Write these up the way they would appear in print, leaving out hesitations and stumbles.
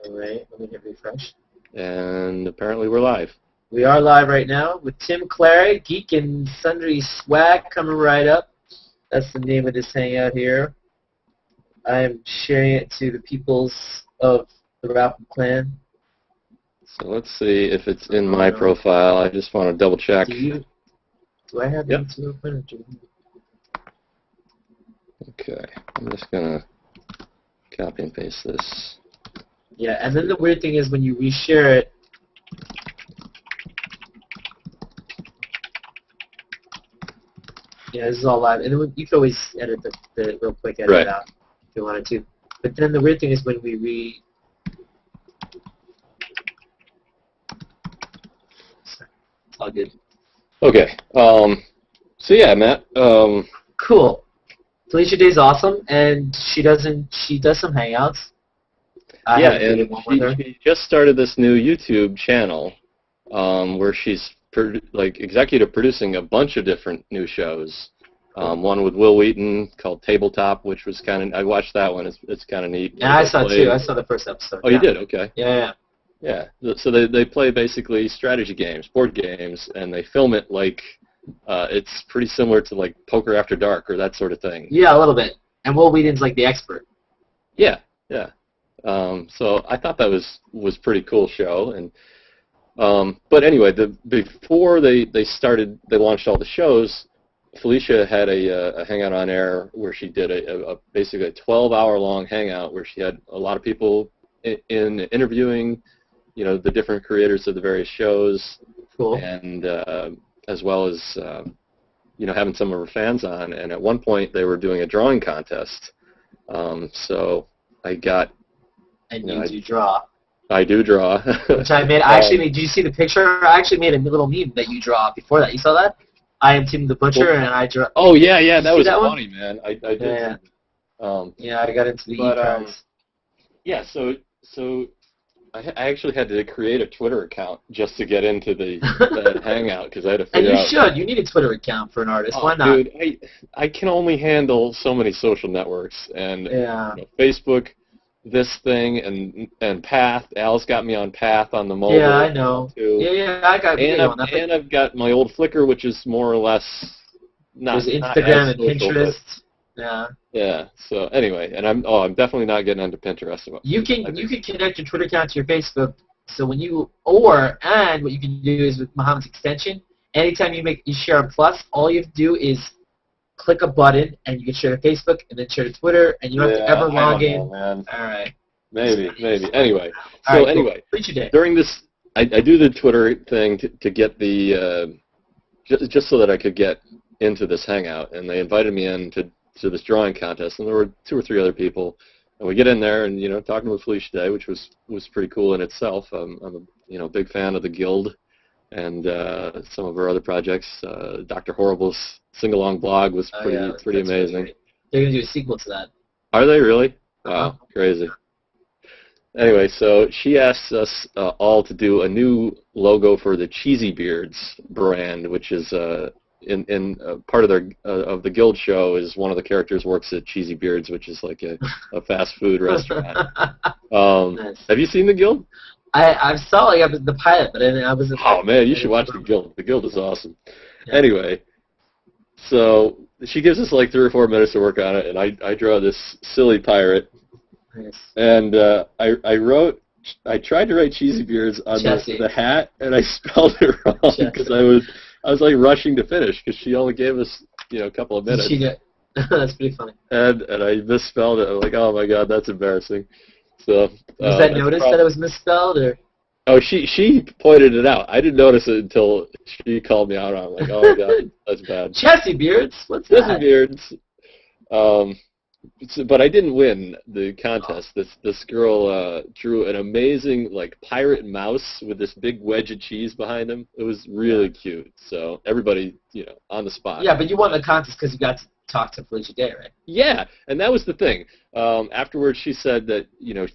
All right, let me hit refresh. And apparently we're live. We are live right now with Tim Clary, Geek and Sundry Schwag coming right up. That's the name of this hangout here. I am sharing it to the peoples of the Rapid clan. So let's see if it's in my profile. I just want to double check. Do I have YouTube open? Okay, I'm just going to copy and paste this. Yeah, and then the weird thing is when you reshare it, yeah, this is all live, and then you can always edit the real quick, edit it out if you wanted to. But then the weird thing is when we all good. Okay. So yeah, Matt. Cool. Felicia Day's awesome, and she does some hangouts. Yeah, and she just started this new YouTube channel where she's executive producing a bunch of different new shows. One with Will Wheaton called Tabletop, which was kind of, I watched that one. It's kind of neat. Yeah, I saw it too. I saw the first episode. Oh, you did? Okay. Yeah. Yeah. So they play basically strategy games, board games, and they film it like it's pretty similar to like Poker After Dark or that sort of thing. Yeah, a little bit. And Will Wheaton's like the expert. Yeah. So I thought that was pretty cool show, and but anyway, before they launched all the shows, Felicia had a hangout on air where she did basically a 12-hour-long hangout where she had a lot of people in interviewing, the different creators of the various shows, cool, and as well as having some of her fans on. And at one point they were doing a drawing contest, so I got. And you do draw. I do draw. Which I made. I actually made. Did you see the picture? I actually made a little meme that you draw before that. You saw that? I am Tim the Butcher, and I draw. Oh yeah, that was funny, man. I did. Yeah. I got into the e-cards. Yeah, so I actually had to create a Twitter account just to get into the hangout because I had to figure out. And you should. You need a Twitter account for an artist. Why not? Dude, I can only handle so many social networks, and Facebook. This thing and Path. Al's got me on Path on the mobile. Yeah, I know. Too. Yeah, I got you on that. And I've got my old Flickr, which is more or less not. There's Instagram and social, Pinterest. Yeah. Yeah. So anyway, and I'm definitely not getting onto Pinterest. You can connect your Twitter account to your Facebook. So when what you can do is with Muhammad's extension, anytime you share a plus, all you have to do is click a button, and you can share to Facebook, and then share to Twitter, and you don't have to ever log in. Know, man. All right. Maybe. Anyway. Cool. During this, I do the Twitter thing to get the, just so that I could get into this hangout, and they invited me in to this drawing contest, and there were 2 or 3 other people, and we get in there, and, talking with Felicia Day, which was pretty cool in itself. I'm a big fan of the Guild, and some of her other projects. Dr. Horrible's sing-along blog was pretty amazing. Really They're going to do a sequel to that. Are they really? Wow, crazy. Anyway, so she asked us all to do a new logo for the Cheesy Beards brand, which is in part of the Guild show is one of the characters works at Cheesy Beards, which is like a fast food restaurant. Nice. Have you seen the Guild? I saw the pilot, but I wasn't. Oh man, you should watch the Guild. The Guild is awesome. Yeah. Anyway, so she gives us like 3 or 4 minutes to work on it, and I draw this silly pirate. Nice. And I tried to write Cheesy Beards on the hat, and I spelled it wrong because I was like rushing to finish because she only gave us a couple of minutes. That's pretty funny. And I misspelled it. I'm like, oh my god, that's embarrassing. So was that noticed that it was misspelled, or? Oh, she pointed it out. I didn't notice it until she called me out on it. I'm like, oh my god, that's bad. Chesty Beards? What's that? Chesty Beards. But I didn't win the contest. This girl drew an amazing like pirate mouse with this big wedge of cheese behind him. It was really cute. So everybody, on the spot. Yeah, but you won the contest because you got to talk to Felicia Day, right? Yeah, and that was the thing. Afterwards, she said that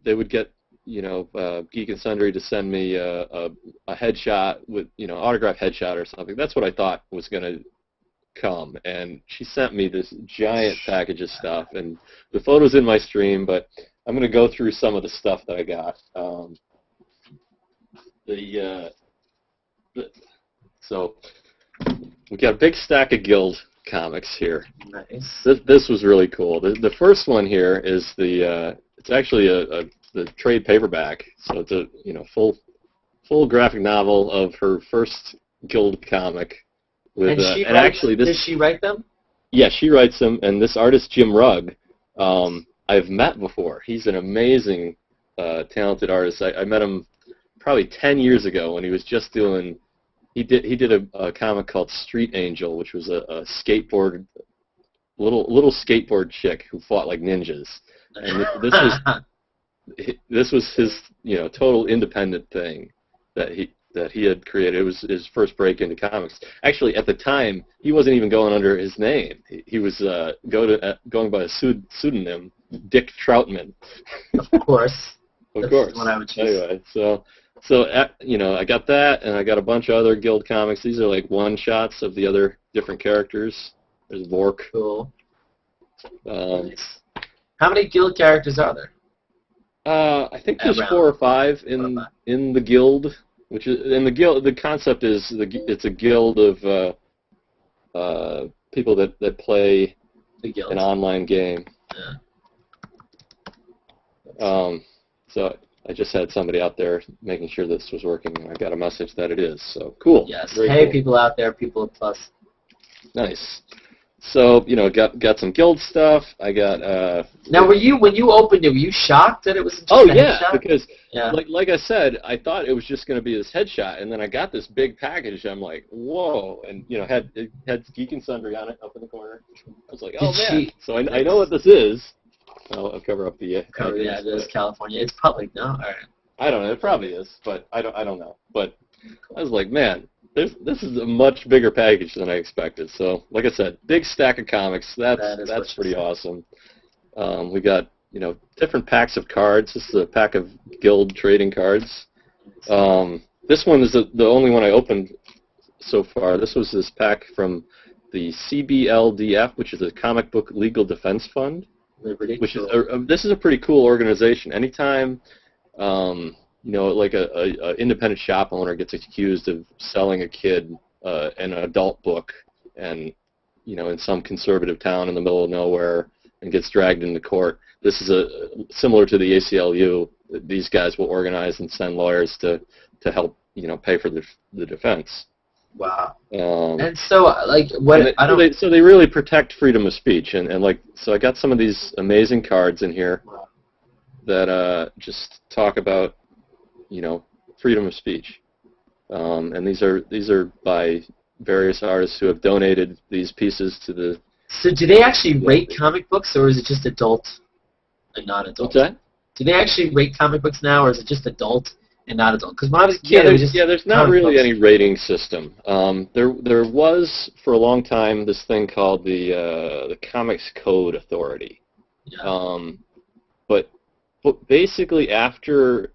they would get Geek and Sundry to send me a headshot with autographed headshot or something. That's what I thought was going to come, and she sent me this giant package of stuff, and the photo's in my stream, but I'm gonna go through some of the stuff that I got. So we got a big stack of Guild comics here. Nice. This was really cool. The first one here is it's actually the trade paperback. So it's a full graphic novel of her first Guild comic. With does she write them? Yeah, she writes them, and this artist Jim Rugg, I've met before. He's an amazing, talented artist. I met him probably 10 years ago when he was just doing. He did a comic called Street Angel, which was a skateboard, little skateboard chick who fought like ninjas, and this was his total independent thing that he had created. It was his first break into comics. Actually, at the time, he wasn't even going under his name. He was going by a pseudonym, Dick Troutman. Of course. Of course. That's what I would choose. Anyway, so I got that, and I got a bunch of other Guild comics. These are like one-shots of the other different characters. There's Vork. Cool. Nice. How many Guild characters are there? I think there's 4 or 5 in the Guild. Which is in the Guild. The concept is it's a guild of people that play an online game. Yeah. So I just had somebody out there making sure this was working, and I got a message that it is. So cool. Yes. Very hey, cool. People out there, people of plus. Nice. So got some Guild stuff. I got. Now, when you opened it, were you shocked that it was just a headshot? Because like I said, I thought it was just going to be this headshot, and then I got this big package. I'm like, whoa, and it had Geek and Sundry on it up in the corner. I was like, oh man. So I know what this is. I'll cover up the. Yeah, it is California. It's public now. All right. I don't know. It probably is, but I don't know. But I was like, man. This is a much bigger package than I expected. So, like I said, big stack of comics. That's pretty awesome. We got different packs of cards. This is a pack of Guild trading cards. This one is the only one I opened so far. This was this pack from the CBLDF, which is a Comic Book Legal Defense Fund. Which is this is a pretty cool organization. Anytime. Like a independent shop owner gets accused of selling a kid an adult book, and in some conservative town in the middle of nowhere, and gets dragged into court. This is similar to the ACLU. These guys will organize and send lawyers to help pay for the defense. Wow. And so what? So they really protect freedom of speech, and so I got some of these amazing cards in here that just talk about freedom of speech, and these are by various artists who have donated these pieces to the. So do they actually rate comic books, or is it just adult and not adult? What's that? Do they actually rate comic books now, or is it just adult and not adult? Because when I was a kid, it was just there's not really any rating system. There was for a long time this thing called the Comics Code Authority, but basically after.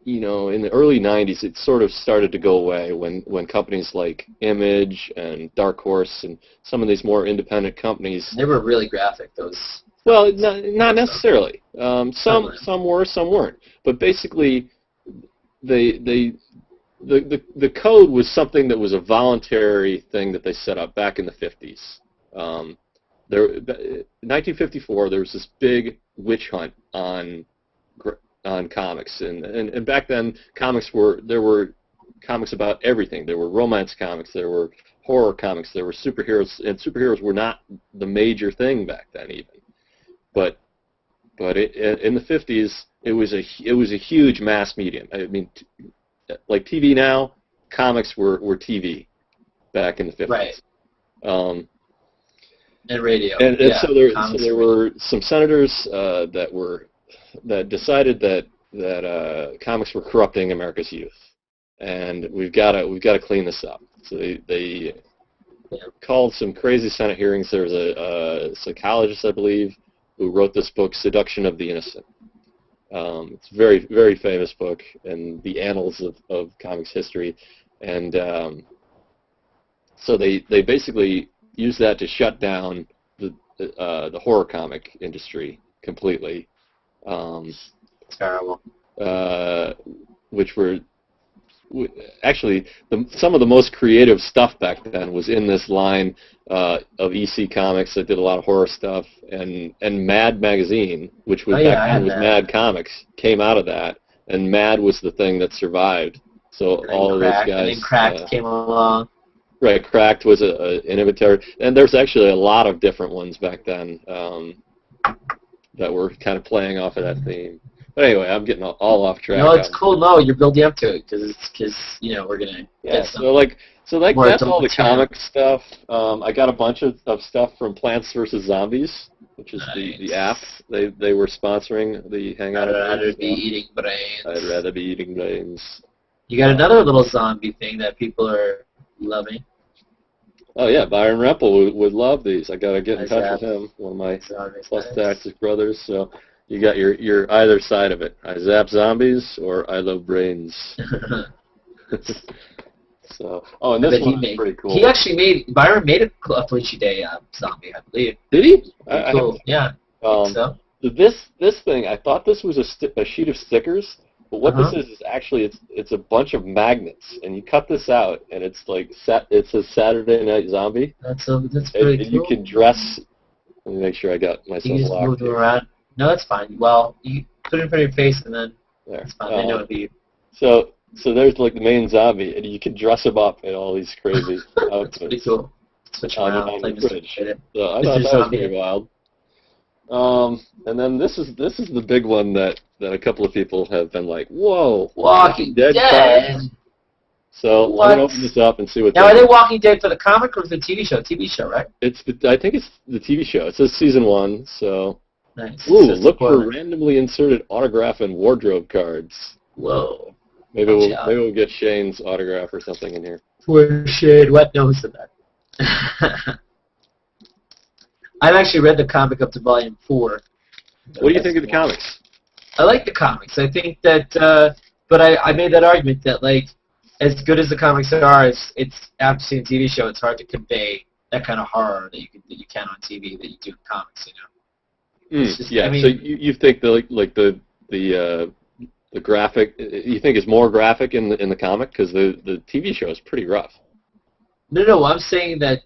In the early 90s, it sort of started to go away when companies like Image and Dark Horse and some of these more independent companies. They were really graphic, those. Well, not necessarily. Some were, some weren't. But basically, the code was something that was a voluntary thing that they set up back in the 50s. In 1954, there was this big witch hunt on comics, and back then there were comics about everything. There were romance comics, there were horror comics, there were superheroes, and superheroes were not the major thing back then even. But in the 50s, it was a huge mass medium. I mean, like TV now, comics were TV back in the 50s. Right. And radio. And so there were some senators that decided that comics were corrupting America's youth, and we've got to clean this up. So they called some crazy Senate hearings. There was a psychologist, I believe, who wrote this book, Seduction of the Innocent. It's a very, very famous book in the annals of comics history, and so they basically used that to shut down the horror comic industry completely. Terrible. Which were actually some of the most creative stuff back then was in this line of EC Comics that did a lot of horror stuff, and Mad Magazine, which was back then was Mad Comics, came out of that, and Mad was the thing that survived. So all of those guys. And then Cracked came along. Right, Cracked was an innovator, and there's actually a lot of different ones back then that were kind of playing off of that theme. But anyway, I'm getting all off track. No, it's cool. No, you're building up to it because we're gonna get some. So that's all the comic stuff. I got a bunch of stuff from Plants vs Zombies, which is the app. They were sponsoring the Hangout. I'd rather be eating brains. I'd rather be eating brains. You got another little zombie thing that people are loving. Oh yeah, Byron Rempel would love these. I gotta get in touch with him, one of my plus tactics brothers. So you got your either side of it. I zap zombies or I love brains. So and this one's pretty cool. He actually Byron made a Felicia Day zombie, I believe. Did he? Cool. Yeah. So this thing, I thought this was a sheet of stickers. But what this is actually it's a bunch of magnets, and you cut this out, and it's like it's a Saturday Night Zombie. That's pretty cool. And you can dress. Let me make sure I got myself locked. You just move them around. No, that's fine. Well, you put it in front of your face, and then it's fine. They know it'll be. So there's like the main zombie, and you can dress him up in all these crazy outfits. That's pretty cool. Switch around, play Mr. So I thought that was pretty wild. And then this is the big one that a couple of people have been like, whoa, Walking Dead. So I'm gonna open this up and see what. Now, are they Walking Dead for the comic or for the TV show? TV show, right? I think it's the TV show. It says season 1. So. Nice. Ooh, look for randomly inserted autograph and wardrobe cards. Whoa. Maybe we'll get Shane's autograph or something in here. Poor Shane. What knows of that? I've actually read the comic up to volume 4. What do you think of the comics? I like the comics. I think that, but I made that argument that, like, as good as the comics are, it's after seeing a TV show, it's hard to convey that kind of horror that you can on TV that you do in comics, you know? Just, yeah. So you think the graphic, you think it's more graphic in the comic because the TV show is pretty rough. No. I'm saying that.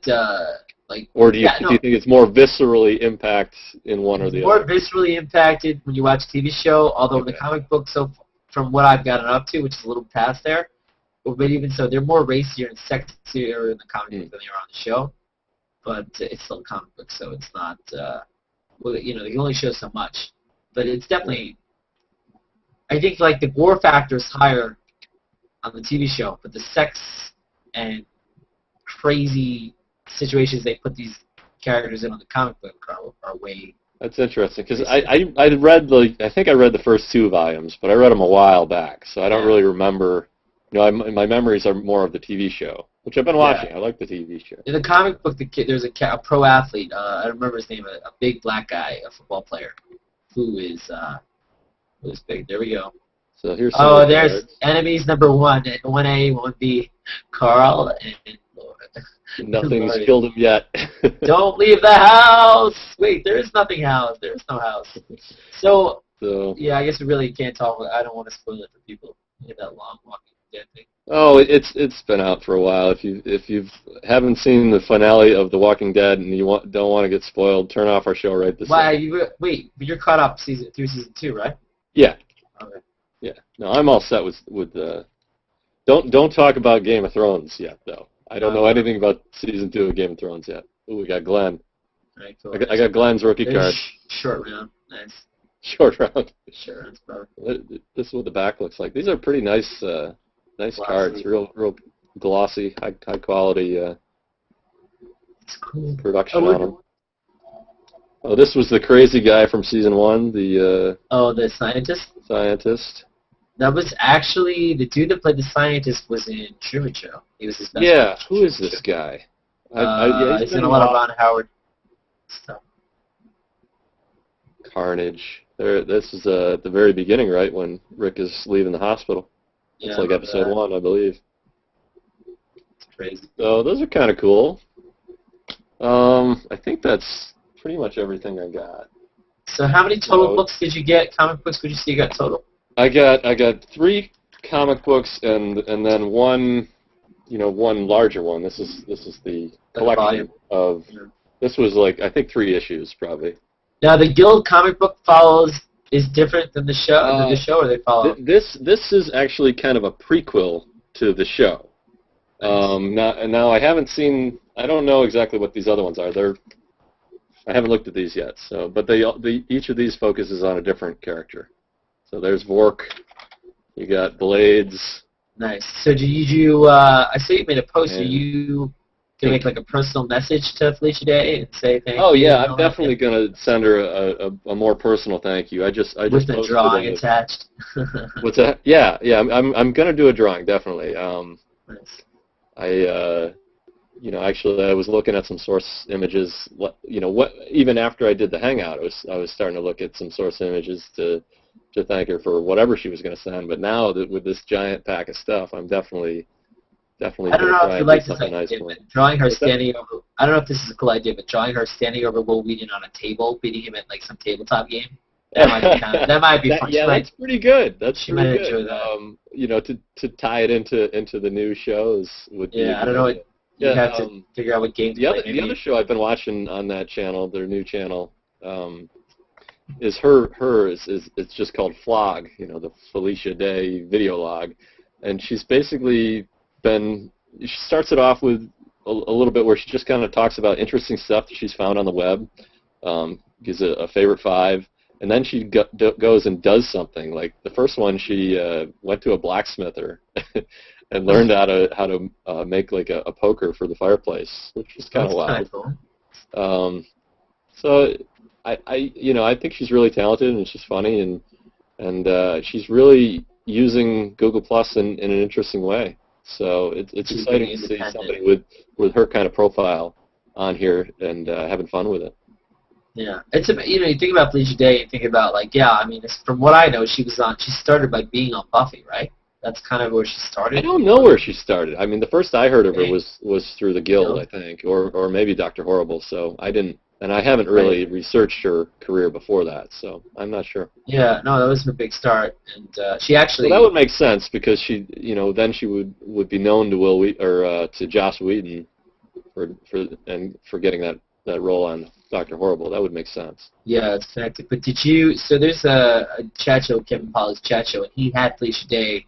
Or do you think it's more viscerally impact in one or the other? More viscerally impacted when you watch a TV show, although the comic book, so from what I've gotten up to, which is a little past there, but even so, they're more racier and sexier in the comic book than they are on the show. But it's still a comic book, so it's not, you can only show so much. But it's definitely, I think, like, the gore factor is higher on the TV show, but the sex and crazy situations they put these characters in on the comic book are way. That's interesting because I read I think I read the first 2 volumes, but I read them a while back, so I don't really remember. My memories are more of the TV show, which I've been watching. I like the TV show. In the comic book, there's a pro athlete. I don't remember his name. A big black guy, a football player, who's big. There we go. So here's. There's enemies number 1 and 1A, 1B, Carl and. Nothing's killed him yet. Don't leave the house! Wait, there is nothing house. There is no house. So yeah, I guess we really can't talk. I don't want to spoil it for people. That long Walking Dead thing. Oh, it's been out for a while. If you haven't seen the finale of The Walking Dead and you don't want to get spoiled, turn off our show right this second. Wait, but you're caught up through season 2, right? Yeah. Okay. Yeah. No, I'm all set with Don't talk about Game of Thrones yet, though. I don't know anything about season 2 of Game of Thrones yet. Ooh, we got Glenn. Right, cool. I got Glenn's rookie card. Short round. Nice. Short round. Sure, that's perfect. This is what the back looks like. These are pretty nice cards. Real glossy, high quality cool. production on them. Oh, this was the crazy guy from season 1. The scientist. Scientist. That was actually the dude that played the scientist was in Truman Show. He was his best friend. Yeah, who is this guy? He's in a lot of Ron Howard stuff. Carnage. This is at the very beginning, right, when Rick is leaving the hospital. Yeah, it's like episode 1, I believe. It's crazy. So those are kind of cool. I think that's pretty much everything I got. So how many total So books did you get? Comic books would you say you got total? I got 3 comic books and then one, one larger one. This is the collection of. This was like I think 3 issues probably. Now the Guild comic book is different than the show, or they follow. This is actually kind of a prequel to the show. Nice. Now I haven't seen. I don't know exactly what these other ones are. I haven't looked at these yet. So, but each of these focuses on a different character. So there's Vork. You got Blades. Nice. So do you? I saw you made a post. Are you gonna make like a personal message to Felicia Day and say thank you? Oh yeah, I'm definitely gonna send her a more personal thank you. I just with the drawing attached. What's that? Yeah. I'm gonna do a drawing definitely. Nice. Actually, I was looking at some source images. Even after I did the hangout, I was starting to look at some source images to thank her for whatever she was going to send. But now that with this giant pack of stuff, I'm definitely. I don't know if you like this idea, but drawing her standing over. I don't know if this is a cool idea, but drawing her standing over Will Wheaton on a table, beating him at like some tabletop game. That might be fun. Yeah, that's pretty good. She might enjoy that. To tie it into the new shows would be. Yeah, I don't know. You have to figure out what games. The other show I've been watching on that channel, their new channel, is it's just called Schwag. The Felicia Day video log, and she's basically she starts it off with a little bit where she just kind of talks about interesting stuff that she's found on the web, gives a favorite 5, and then she goes and does something. Like the first one, she went to a blacksmither and learned how to make like a poker for the fireplace, which is kind of wild. Cool. So I think she's really talented and she's funny and she's really using Google Plus in an interesting way. So it's exciting to see somebody with her kind of profile on here and having fun with it. Yeah, you think about Felicia Day, you think about from what I know, she started by being on Buffy, right? That's kind of where she started. I don't know where she started. I mean, the first I heard of her was through the Guild, I think, or maybe Dr. Horrible. So I didn't. And I haven't really researched her career before that, so I'm not sure. Yeah, no, that was her big start, and she actually. Well, that would make sense because she, then she would be known to to Joss Whedon for getting that role on Dr. Horrible. That would make sense. Yeah, it's connected. But so there's a chat show, Kevin Pollak's chat show, and he had Felicia Day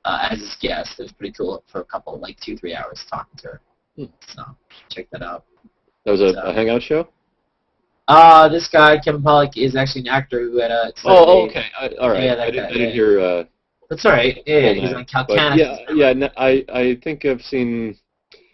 as his guest. It was pretty cool for a couple, 2-3 hours talking to her. So check that out. That was a hangout show? This guy, Kevin Pollak, is actually an actor who had a... okay. All right. Yeah, I didn't hear... That's all right. Yeah, he's on Calcanis. I think I've seen...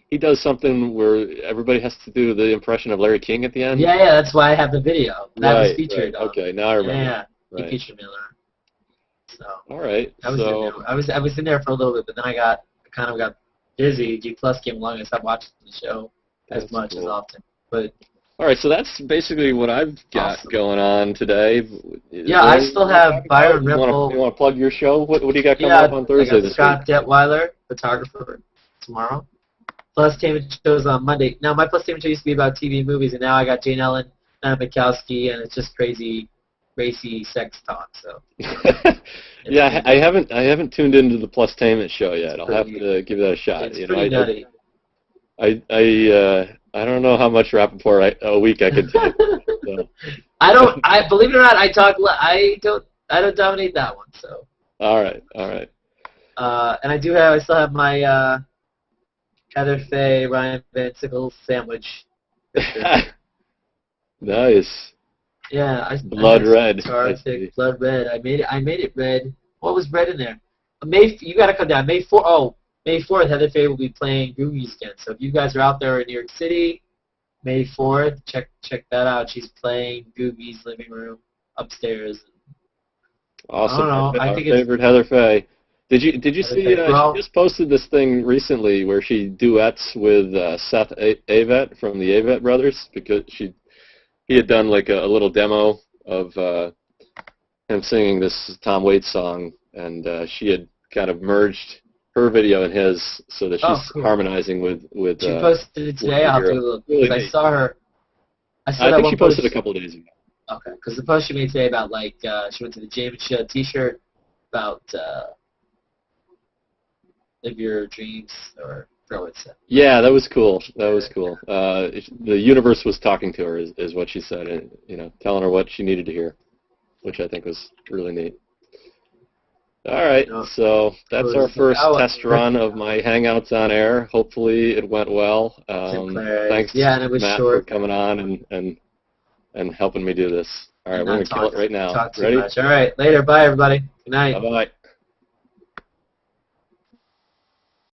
He does something where everybody has to do the impression of Larry King at the end. Yeah, that's why I have the video. That was featured. Right. Okay, now I remember. Yeah, right. He featured me on that. So. All right. I was in there for a little bit, but then I kind of got busy. G Plus came along and I stopped watching the show as often. But. All right, so that's basically what I've got going on today. I still have Byron Ripple. You want to plug your show? What do you got coming up on Thursday this week? Scott Detweiler, photographer, tomorrow. Plus Tainment shows on Monday. Now, my Plus Tainment show used to be about TV and movies, and now I got Jane Ellen, Anna Mikowski, and it's just crazy, racy sex talk. So. Yeah, I haven't tuned into the Plus Tainment show yet. I'll have to give that a shot. It's pretty nutty. I don't know how much Rappaport a week I could take. So. I believe it or not, I don't dominate that one. So. All right. And I still have my Heather Faye, Ryan Van Sickles sandwich. Nice. Yeah, blood red. Blood red. I made it red. What was red in there? You got to come down. May 4th, Heather Faye will be playing Googies again. So if you guys are out there in New York City, May 4th, check that out. She's playing Googies living room upstairs. Awesome. I think favorite Heather Faye. Did you see? She just posted this thing recently where she duets with Seth Avett from the Avett Brothers because he had done like a little demo of him singing this Tom Waits song, and she had kind of merged her video and his so that she's harmonizing with. She posted it today. I'll have to look. Really I saw her. I think she posted a couple of days ago. Okay, because the post she made today about like she went to the gym and she had a T-shirt about live your dreams or throw it. Yeah, that was cool. That was cool. The universe was talking to her, is what she said, and telling her what she needed to hear, which I think was really neat. All right, so that's our first test run of my Hangouts on air. Hopefully it went well. Thanks, and it was Matt, short. for coming on and helping me do this. All right, we're going to kill it right now. Talk too Ready? much. All right, later. Bye, everybody. Good night. Bye-bye.